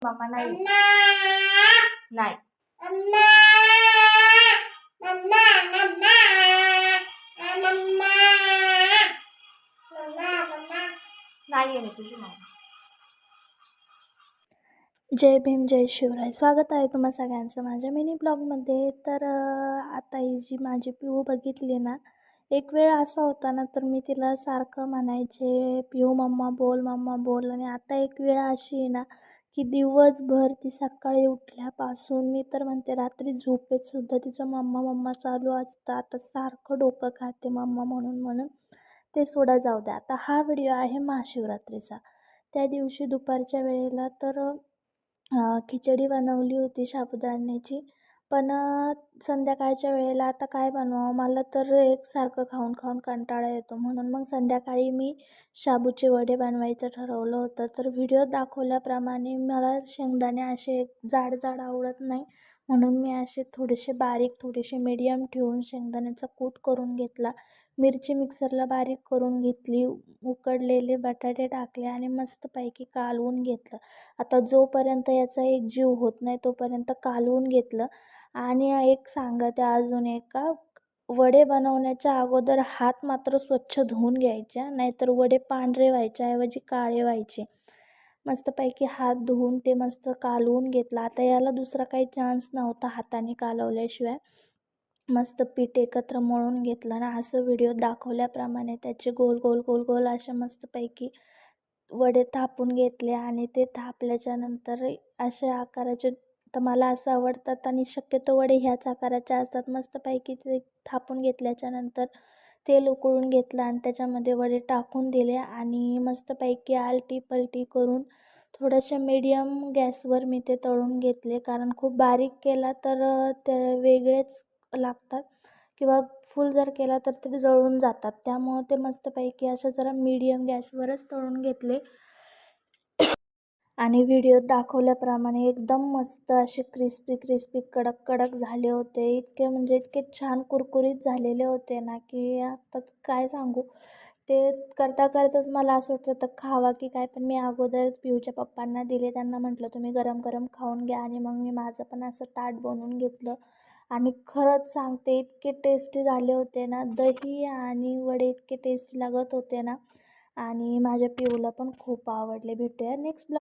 Mamma नाही नाही नाही आहे तुझी मम्मा. जय भीम जय शिवराय. स्वागत आहे तुम्हा सगळ्यांचं माझ्या मिनी ब्लॉगमध्ये. तर आता ही जी माझी पिऊ बघितली ना, एक वेळ असा होता ना, तर मी तिला सारखं म्हणायचे पिऊ मम्मा बोल. आणि आता एक वेळ अशी आहे ना की दिवसभर ती सकाळी उठल्यापासून मी तर म्हणते रात्री झोपेत सुद्धा तिचं मम्मा मम्मा चालू असतं. आता सारखं डोकं खाते मम्मा म्हणून म्हणून. ते सोडा जाऊ द्या. आता हा व्हिडिओ आहे महाशिवरात्रीचा. त्या दिवशी दुपारच्या वेळेला तर खिचडी बनवली होती साबुदाण्याची. पण संध्याकाळच्या वेळेला आता काय बनवावं, मला तर एकसारखं खाऊन खाऊन कंटाळा येतो. म्हणून मग संध्याकाळी मी शाबूचे वडे बनवायचं ठरवलं होतं. तर व्हिडिओ दाखवल्याप्रमाणे मला शेंगदाणे असे जाड जाड आवडत नाही, म्हणून मी असे थोडेसे बारीक थोडेसे मीडियम ठेवून शेंगदाण्याचा कूट करून घेतला. मिरची मिक्सरला बारीक करून घेतली. उकडलेले बटाटे टाकले आणि मस्तपैकी कालवून घेतलं. आता जोपर्यंत याचा एक जीव होत नाही तोपर्यंत कालवून घेतलं. आणि एक सांगते अजून एक का, वडे बनवण्याच्या अगोदर हात मात्र स्वच्छ धुवून घ्यायचे, नाहीतर वडे पांढरे व्हायच्याऐवजी काळे व्हायचे. मस्तपैकी हात धुवून ते मस्त कालवून घेतलं. आता याला दुसरा काही चान्स नव्हता हाताने कालवल्याशिवाय. मस्त पीठ एकत्र मळून घेतलं ना, असं व्हिडिओ दाखवल्याप्रमाणे त्याचे गोल गोल गोल गोल असे मस्तपैकी वडे थापून घेतले. आणि ते थापल्याच्या नंतर अशा आकाराचे, तर मला असं आवडतात आणि शक्यतो वडे ह्याच आकाराचे असतात. मस्तपैकी ते थापून घेतल्याच्या नंतर तेल उकळून घेतलं आणि त्याच्यामध्ये वडे टाकून दिले. आणि मस्तपैकी आलटी पलटी करून थोड्याशा मीडियम गॅसवर मी ते तळून घेतले. कारण खूप बारीक केला तर ते वेगळेच लागतात, किंवा फुल जर केला तर ते जळून जातात. त्यामुळं ते मस्तपैकी असं जरा मीडियम गॅसवरच तळून घेतले. आणि व्हिडिओत दाखवल्याप्रमाणे एकदम मस्त असे क्रिस्पी क्रिस्पी कडक कडक झाले होते. इतके म्हणजे इतके छान कुरकुरीत झालेले होते ना की आता काय सांगू. ते करता करताच मला असं वाटतं तर खावा की काय, पण मी अगोदर पिऊच्या पप्पांना दिले. त्यांना म्हटलं तुम्ही गरम गरम खाऊन घ्या. आणि मग मी माझं पण असं ताट बनवून घेतलं. आणि खरंच सांगते इतके टेस्टी झाले होते ना, दही आणि वडे इतके टेस्टी लागत होते ना. आणि माझ्या पिऊला पण खूप आवडले. भेटूया नेक्स्ट ब्लॉग.